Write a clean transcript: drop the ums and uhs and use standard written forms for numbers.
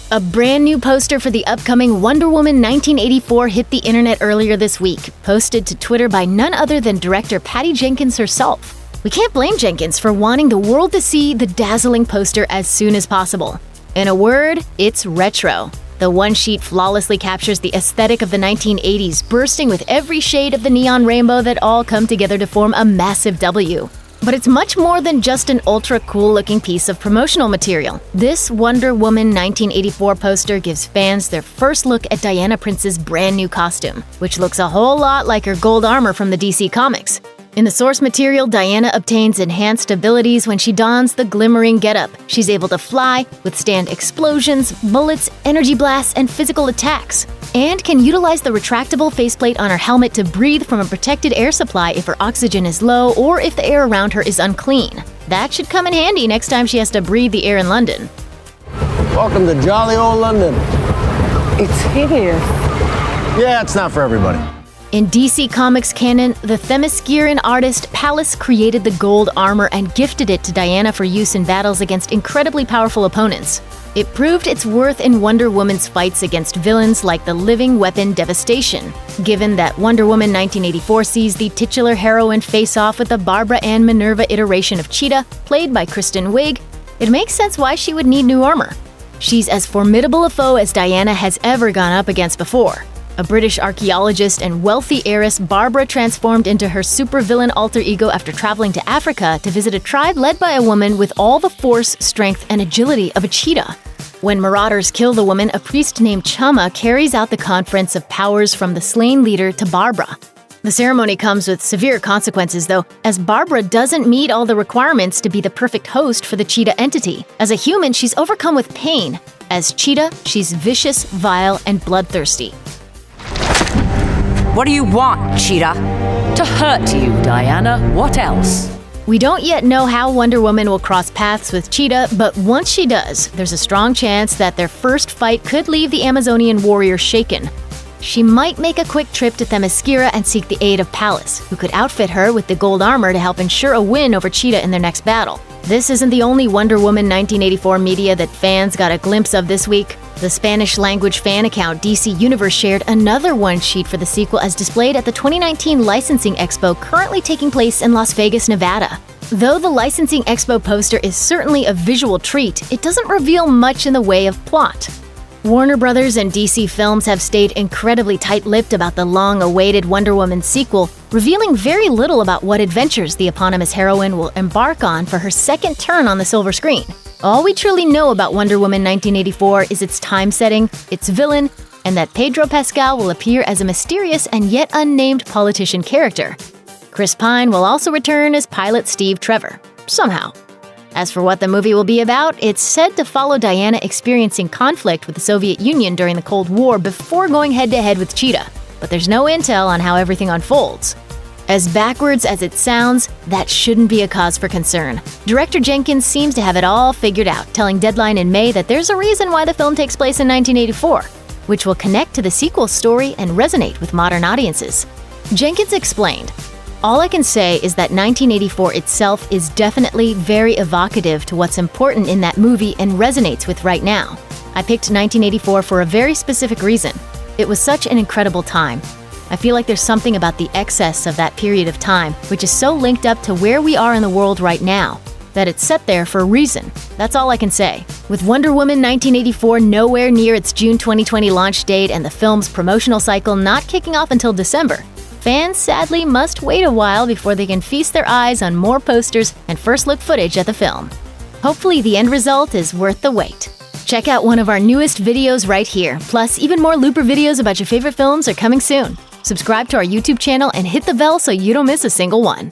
A brand new poster for the upcoming Wonder Woman 1984 hit the internet earlier this week, posted to Twitter by none other than director Patty Jenkins herself. We can't blame Jenkins for wanting the world to see the dazzling poster as soon as possible. In a word, it's retro. The one sheet flawlessly captures the aesthetic of the 1980s, bursting with every shade of the neon rainbow that all come together to form a massive W. But it's much more than just an ultra-cool-looking piece of promotional material. This Wonder Woman 1984 poster gives fans their first look at Diana Prince's brand new costume, which looks a whole lot like her gold armor from the DC Comics. In the source material, Diana obtains enhanced abilities when she dons the glimmering getup. She's able to fly, withstand explosions, bullets, energy blasts, and physical attacks, and can utilize the retractable faceplate on her helmet to breathe from a protected air supply if her oxygen is low or if the air around her is unclean. That should come in handy next time she has to breathe the air in London. Welcome to jolly old London. It's hideous. Yeah, it's not for everybody. In DC Comics canon, the Themysciran artist Pallas created the gold armor and gifted it to Diana for use in battles against incredibly powerful opponents. It proved its worth in Wonder Woman's fights against villains like the living weapon Devastation. Given that Wonder Woman 1984 sees the titular heroine face off with the Barbara Ann Minerva iteration of Cheetah, played by Kristen Wiig, it makes sense why she would need new armor. She's as formidable a foe as Diana has ever gone up against before. A British archaeologist and wealthy heiress, Barbara transformed into her supervillain alter ego after traveling to Africa to visit a tribe led by a woman with all the force, strength, and agility of a cheetah. When marauders kill the woman, a priest named Chama carries out the conference of powers from the slain leader to Barbara. The ceremony comes with severe consequences, though, as Barbara doesn't meet all the requirements to be the perfect host for the cheetah entity. As a human, she's overcome with pain. As Cheetah, she's vicious, vile, and bloodthirsty. What do you want, Cheetah? To hurt you, Diana. What else? We don't yet know how Wonder Woman will cross paths with Cheetah, but once she does, there's a strong chance that their first fight could leave the Amazonian warrior shaken. She might make a quick trip to Themyscira and seek the aid of Pallas, who could outfit her with the gold armor to help ensure a win over Cheetah in their next battle. This isn't the only Wonder Woman 1984 media that fans got a glimpse of this week. The Spanish-language fan account DC Universe shared another one-sheet for the sequel as displayed at the 2019 Licensing Expo currently taking place in Las Vegas, Nevada. Though the Licensing Expo poster is certainly a visual treat, it doesn't reveal much in the way of plot. Warner Brothers and DC Films have stayed incredibly tight-lipped about the long-awaited Wonder Woman sequel, revealing very little about what adventures the eponymous heroine will embark on for her second turn on the silver screen. All we truly know about Wonder Woman 1984 is its time setting, its villain, and that Pedro Pascal will appear as a mysterious and yet unnamed politician character. Chris Pine will also return as pilot Steve Trevor, somehow. As for what the movie will be about, it's said to follow Diana experiencing conflict with the Soviet Union during the Cold War before going head-to-head with Cheetah, but there's no intel on how everything unfolds. As backwards as it sounds, that shouldn't be a cause for concern. Director Jenkins seems to have it all figured out, telling Deadline in May that there's a reason why the film takes place in 1984, which will connect to the sequel's story and resonate with modern audiences. Jenkins explained, "All I can say is that 1984 itself is definitely very evocative to what's important in that movie and resonates with right now. I picked 1984 for a very specific reason. It was such an incredible time. I feel like there's something about the excess of that period of time, which is so linked up to where we are in the world right now, that it's set there for a reason. That's all I can say." With Wonder Woman 1984 nowhere near its June 2020 launch date and the film's promotional cycle not kicking off until December, fans sadly must wait a while before they can feast their eyes on more posters and first-look footage at the film. Hopefully the end result is worth the wait. Check out one of our newest videos right here. Plus, even more Looper videos about your favorite films are coming soon. Subscribe to our YouTube channel and hit the bell so you don't miss a single one.